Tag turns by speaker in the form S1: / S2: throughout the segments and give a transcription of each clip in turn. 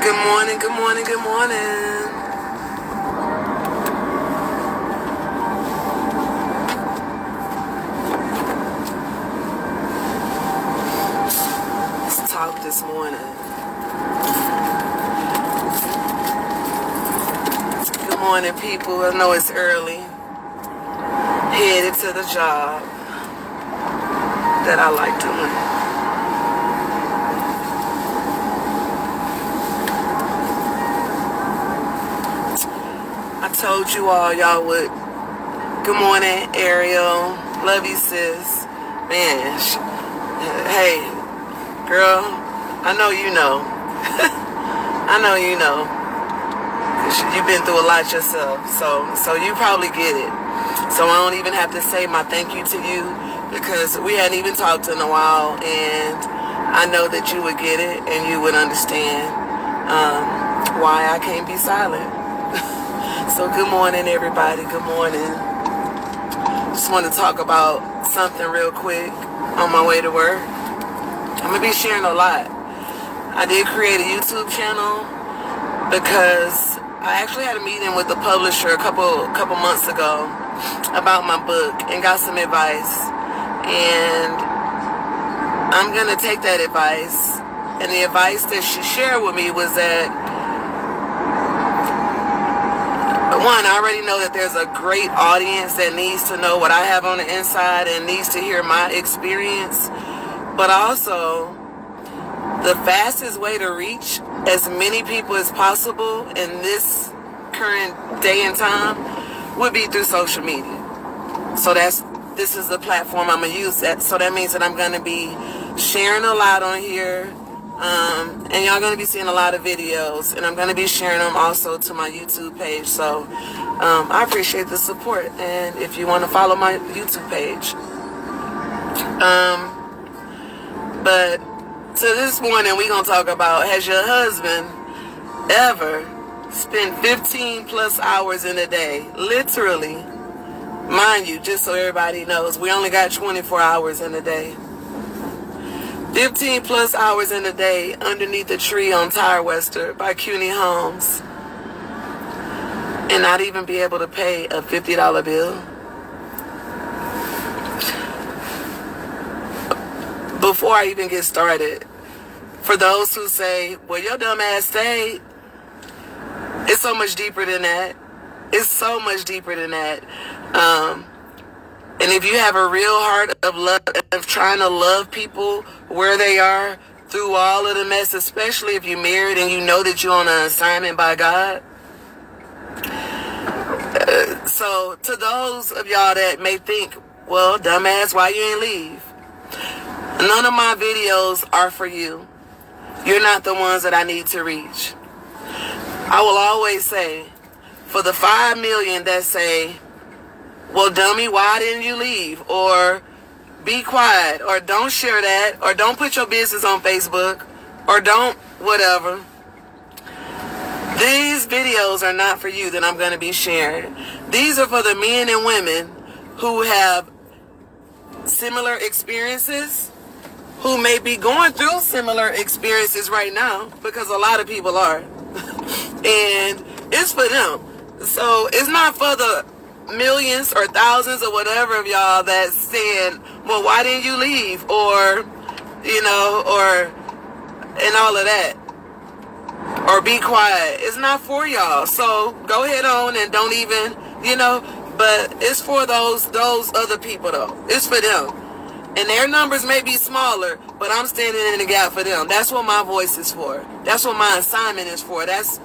S1: Good morning, good morning, good morning. Let's talk this morning. Good morning, people. I know it's early. Headed to the job that I like doing. I told you all y'all would. Good morning, Ariel. Love you, sis. Man, hey, girl, I know you know. I know you know. You've been through a lot yourself, so you probably get it. So I don't even have to say my thank you to you because we hadn't even talked in a while, and I know that you would get it and you would understand why I can't be silent. So good morning, everybody. Good morning. Just want to talk about something real quick on my way to work. I'm going to be sharing a lot. I did create a YouTube channel because I actually had a meeting with the publisher a couple months ago about my book and got some advice. And I'm going to take that advice. And the advice that she shared with me was that one, I already know that there's a great audience that needs to know what I have on the inside and needs to hear my experience. But also, the fastest way to reach as many people as possible in this current day and time would be through social media. So this is the platform I'm going to use. So that means that I'm going to be sharing a lot on here. And y'all going to be seeing a lot of videos, and I'm going to be sharing them also to my YouTube page. So I appreciate the support, and if you want to follow my YouTube page. But so this morning we're going to talk about, has your husband ever spent 15 plus hours in a day? Literally, mind you, just so everybody knows, we only got 24 hours in a day. 15 plus hours in a day underneath a tree on Tire Wester by CUNY Homes and not even be able to pay a $50 bill. Before I even get started, for those who say, well, your dumb ass stayed, it's so much deeper than that. It's so much deeper than that. And if you have a real heart of love, of trying to love people where they are through all of the mess, especially if you're married and you know that you're on an assignment by God. So to those of y'all that may think, well, dumbass, why you ain't leave? None of my videos are for you. You're not the ones that I need to reach. I will always say, for the 5 million that say, well, dummy, why didn't you leave? Or be quiet, or don't share that, or don't put your business on Facebook, or don't whatever. These videos are not for you that I'm going to be sharing. These are for the men and women who have similar experiences, who may be going through similar experiences right now, because a lot of people are. And it's for them. So it's not for the millions or thousands or whatever of y'all that's saying, well, why didn't you leave? Or, you know, or, and all of that. Or be quiet. It's not for y'all. So go ahead on and don't even, you know, but it's for those other people though. It's for them. And their numbers may be smaller, but I'm standing in the gap for them. That's what my voice is for. That's what my assignment is for. That's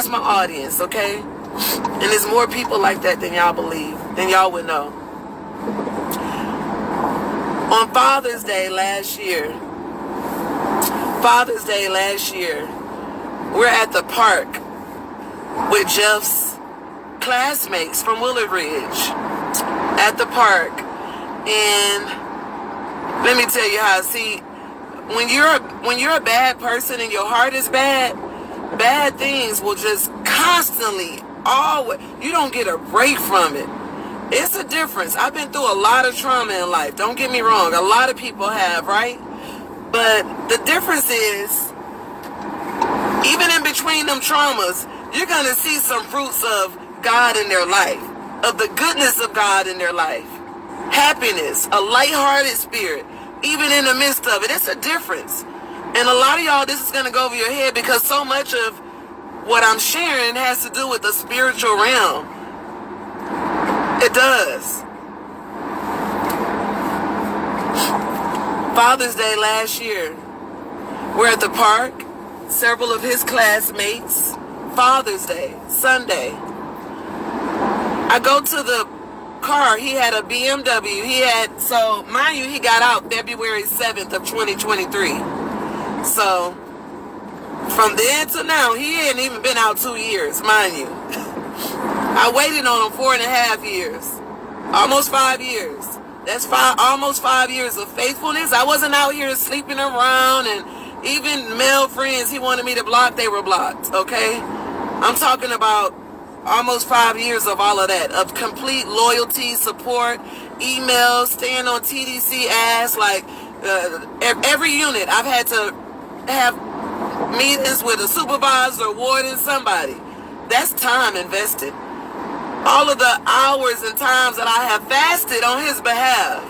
S1: my audience, okay? And there's more people like that than y'all believe, than y'all would know. On Father's Day last year, we're at the park with Jeff's classmates from Willard Ridge at the park. And let me tell you how, see, when you're a bad person and your heart is bad things will just constantly, always, you don't get a break from it. It's a difference. I've been through a lot of trauma in life. Don't get me wrong. A lot of people have, right? But the difference is Even in between them traumas, you're going to see some fruits of God in their life, of the goodness of God in their life. Happiness, a lighthearted spirit, even in the midst of it. It's a difference. And a lot of y'all, this is going to go over your head because so much of what I'm sharing has to do with the spiritual realm. It does. Father's Day last year, we're at the park, several of his classmates. Father's Day, Sunday. I go to the car. He had a BMW. So mind you, he got out February 7th of 2023. So from then to now, he hadn't even been out 2 years, mind you. I waited on him 4.5 years, almost 5 years. That's almost 5 years of faithfulness. I wasn't out here sleeping around, and even male friends he wanted me to block, they were blocked, okay? I'm talking about almost 5 years of all of that, of complete loyalty, support, emails, staying on TDC ass, like every unit. I've had to have meetings with a supervisor, warden, somebody. That's time invested. All of the hours and times that I have fasted on his behalf,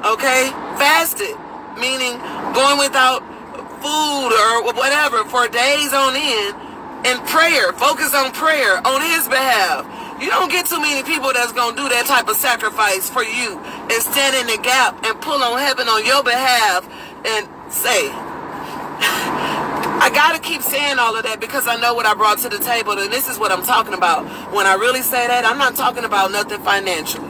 S1: okay? Fasted, meaning going without food or whatever for days on end, and prayer, focus on prayer on his behalf. You don't get too many people that's going to do that type of sacrifice for you and stand in the gap and pull on heaven on your behalf and say, I got to keep saying all of that because I know what I brought to the table, and this is what I'm talking about. When I really say that, I'm not talking about nothing financially.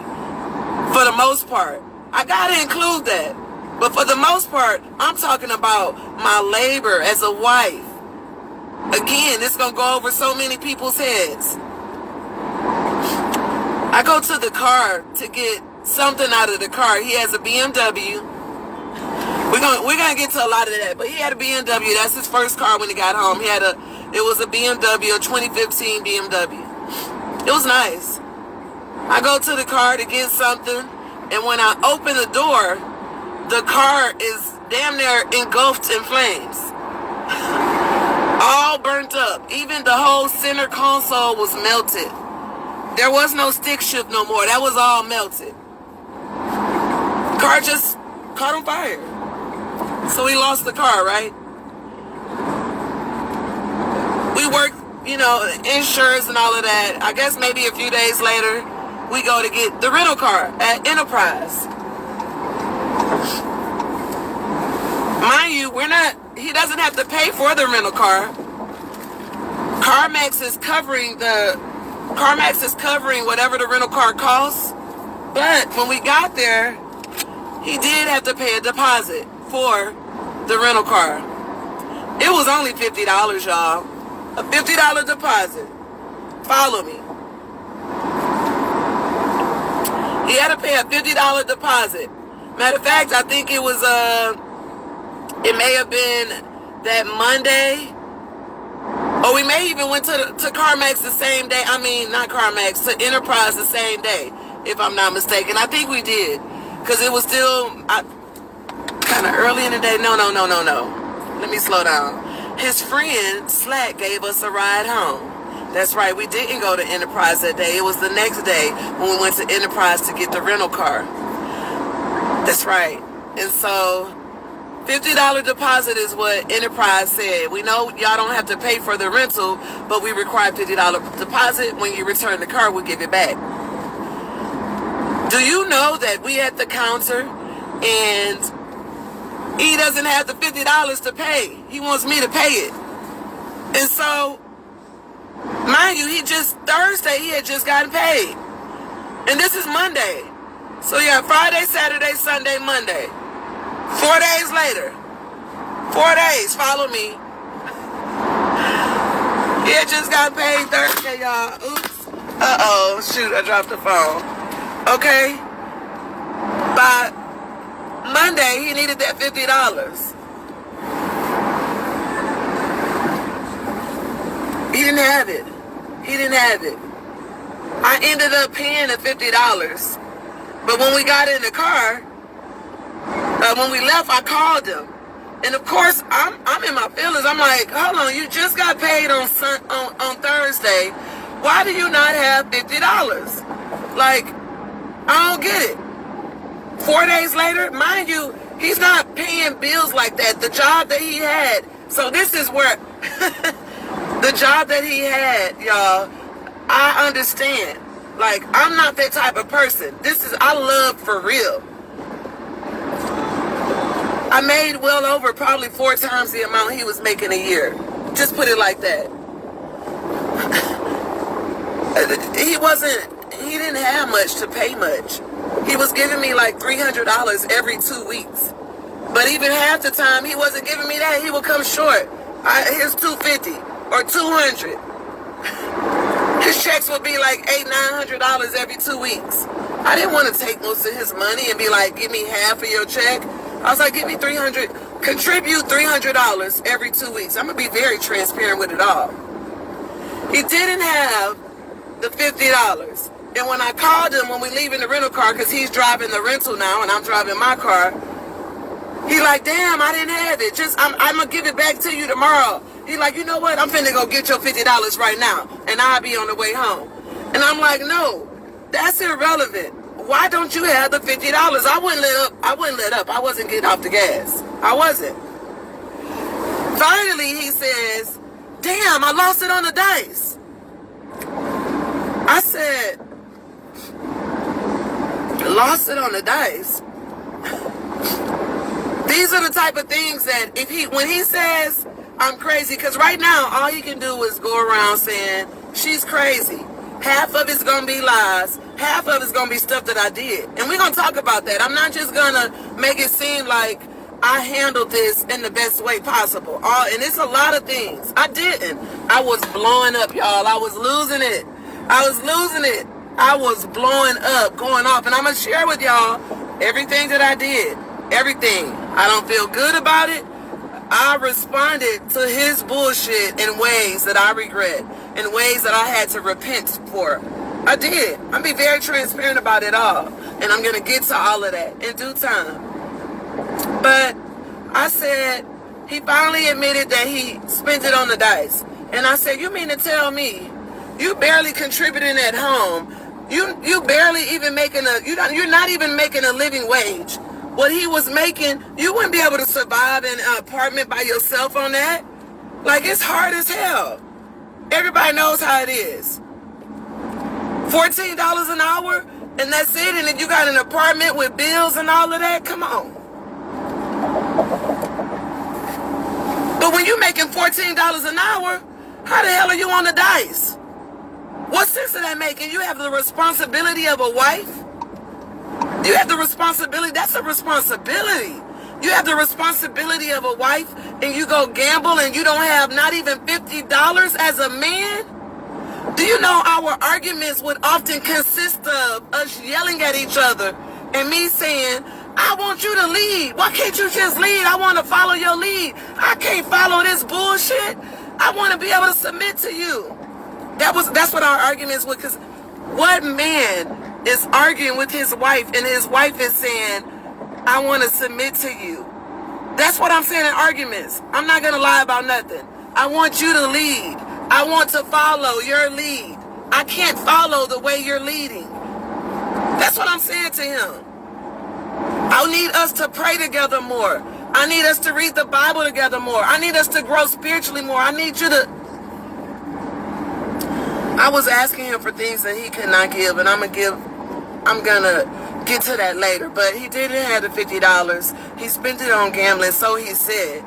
S1: For the most part, I got to include that. But for the most part, I'm talking about my labor as a wife. Again, this is going to go over so many people's heads. I go to the car to get something out of the car. He has a BMW. We're gonna get to a lot of that, but he had a BMW. That's his first car when he got home. It was a BMW, a 2015 BMW. It was nice. I go to the car to get something, and when I open the door, the car is damn near engulfed in flames. All burnt up. Even the whole center console was melted. There was no stick shift no more. That was all melted. Car just caught on fire. So we lost the car, right? We worked, insurance and all of that. I guess maybe a few days later, we go to get the rental car at Enterprise. Mind you, he doesn't have to pay for the rental car. CarMax is covering whatever the rental car costs. But when we got there, he did have to pay a deposit for the rental car. It was only $50, y'all. A $50 deposit. Follow me. He had to pay a $50 deposit. Matter of fact, I think it was it may have been that Monday, or we may even went to CarMax the same day. I mean, not CarMax, to Enterprise the same day, if I'm not mistaken. I think we did, because it was still kind of early in the day. No. Let me slow down. His friend Slack gave us a ride home. That's right, we didn't go to Enterprise that day. It was the next day when we went to Enterprise to get the rental car. That's right. And so $50 deposit is what Enterprise said. We know y'all don't have to pay for the rental, but we require $50 deposit. When you return the car, we'll give it back. Do you know that we at the counter and he doesn't have the $50 to pay? He wants me to pay it. And so, mind you, Thursday, he had just gotten paid. And this is Monday. So you have Friday, Saturday, Sunday, Monday. 4 days later. 4 days, follow me. He had just got paid Thursday, y'all. Oops. Uh-oh, shoot, I dropped the phone. Okay. By Monday, he needed that $50. He didn't have it. I ended up paying the $50. But when we got in the car, when we left, I called him. And of course, I'm in my feelings. I'm like, hold on, you just got paid on Thursday. Why do you not have $50? Like, I don't get it. 4 days later, mind you, he's not paying bills like that. The job that he had. So this is where the job that he had, y'all, I understand. Like, I'm not that type of person. I love for real. I made well over probably 4 times the amount he was making a year. Just put it like that. He didn't have much to pay much. He was giving me like $300 every 2 weeks. But even half the time, he wasn't giving me that. He would come short. Here's $250 or $200. His checks would be like $800-900 every 2 weeks. I didn't want to take most of his money and be like, give me half of your check. I was like, give me $300, contribute $300 every 2 weeks. I'm going to be very transparent with it all. He didn't have the $50. And when I called him when we leave in the rental car, because he's driving the rental now and I'm driving my car, he like, damn, I didn't have it. I'm going to give it back to you tomorrow. He like, you know what? I'm finna go get your $50 right now, and I'll be on the way home. And I'm like, no, that's irrelevant. Why don't you have the $50? I wouldn't let up. I wasn't getting off the gas. I wasn't. Finally, he says, damn, I lost it on the dice. I said, lost it on the dice? These are the type of things that when he says, I'm crazy, because right now, all he can do is go around saying, she's crazy. Half of it's going to be lies. Half of it's going to be stuff that I did. And we're going to talk about that. I'm not just going to make it seem like I handled this in the best way possible. And it's a lot of things. I didn't. I was blowing up, y'all. I was losing it. I was blowing up, going off. And I'm going to share with y'all everything that I did. Everything. I don't feel good about it. I responded to his bullshit in ways that I regret, in ways that I had to repent for. I did. I'm be very transparent about it all. And I'm going to get to all of that in due time. But I said, he finally admitted that he spent it on the dice. And I said, you mean to tell me you barely contributing at home? You barely even making you're not even making a living wage. What he was making, you wouldn't be able to survive in an apartment by yourself on that. Like, it's hard as hell. Everybody knows how it is. $14 an hour, and that's it, and then you got an apartment with bills and all of that? Come on. But when you're making $14 an hour, how the hell are you on the dice? What sense does that make? And you have the responsibility of a wife? You have the responsibility. That's a responsibility. You have the responsibility of a wife, and you go gamble and you don't have not even $50 as a man? Do you know our arguments would often consist of us yelling at each other and me saying, I want you to lead. Why can't you just lead? I want to follow your lead. I can't follow this bullshit. I want to be able to submit to you. That's what our arguments would, because what man is arguing with his wife and his wife is saying, I want to submit to you? That's what I'm saying in arguments. I'm not going to lie about nothing. I want you to lead. I want to follow your lead. I can't follow the way you're leading. That's what I'm saying to him. I need us to pray together more. I need us to read the Bible together more. I need us to grow spiritually more. I need you to... I was asking him for things that he could not give, and I'm gonna get to that later. But he didn't have the $50. He spent it on gambling, so he said.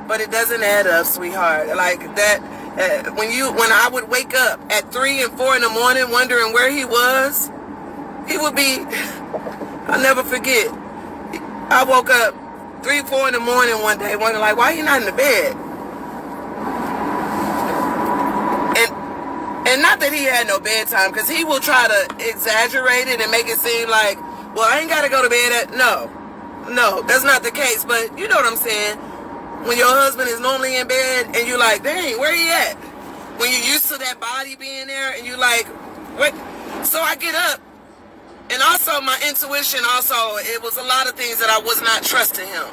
S1: But it doesn't add up, sweetheart. Like that, when I would wake up at 3 and 4 in the morning wondering where he was, he would be, I'll never forget. I woke up 3, 4 in the morning one day wondering, like, why are you not in the bed? And not that he had no bedtime, because he will try to exaggerate it and make it seem like, well, I ain't got to go to bed at, no, that's not the case. But you know what I'm saying? When your husband is normally in bed and you're like, dang, where he at? When you're used to that body being there and you're like, what? So I get up And also my intuition also, it was a lot of things that I was not trusting him.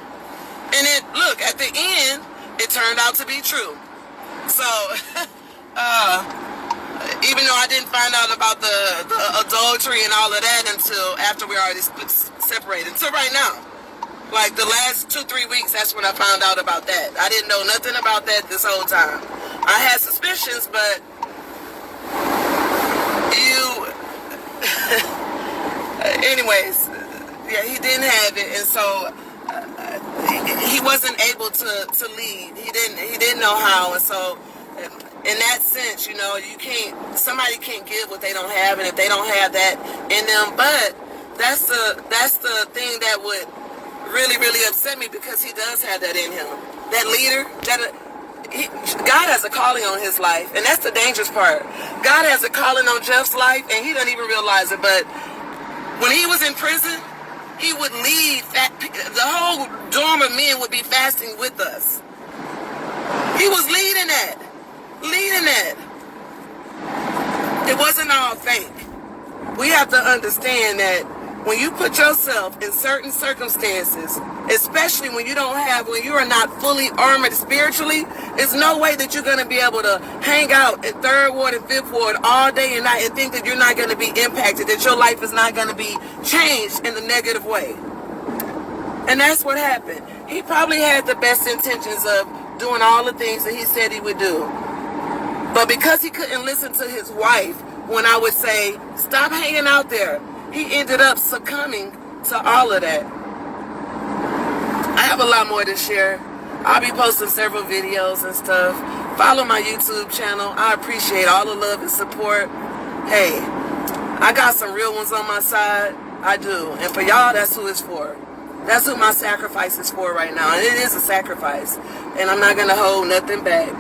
S1: And look, at the end, it turned out to be true. So, even though I didn't find out about the adultery and all of that until after we already separated. Until right now. Like the last 2-3 weeks, that's when I found out about that. I didn't know nothing about that this whole time. I had suspicions, but anyways, yeah, he didn't have it, and so he wasn't able to lead. He didn't know how, and so in that sense, you know, somebody can't give what they don't have, and if they don't have that in them, but that's the thing that would really, really upset me, because he does have that in him. That leader, God has a calling on his life, and that's the dangerous part. God has a calling on Jeff's life, and he doesn't even realize it, but when he was in prison, he would lead, the whole dorm of men would be fasting with us. He was leading that. It wasn't all fake. We have to understand that when you put yourself in certain circumstances, especially when you are not fully armored spiritually, there's no way that you're going to be able to hang out in 3rd Ward and 5th Ward all day and night and think that you're not going to be impacted, that your life is not going to be changed in the negative way. And that's what happened. He probably had the best intentions of doing all the things that he said he would do. But because he couldn't listen to his wife when I would say, stop hanging out there, he ended up succumbing to all of that. I have a lot more to share. I'll be posting several videos and stuff. Follow my YouTube channel. I appreciate all the love and support. Hey, I got some real ones on my side. I do. And for y'all, that's who it's for. That's who my sacrifice is for right now. And it is a sacrifice. And I'm not going to hold nothing back.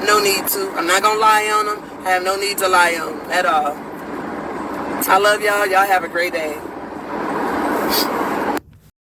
S1: No need to. I'm not going to lie on them. I have no need to lie on them at all. I love y'all. Y'all have a great day.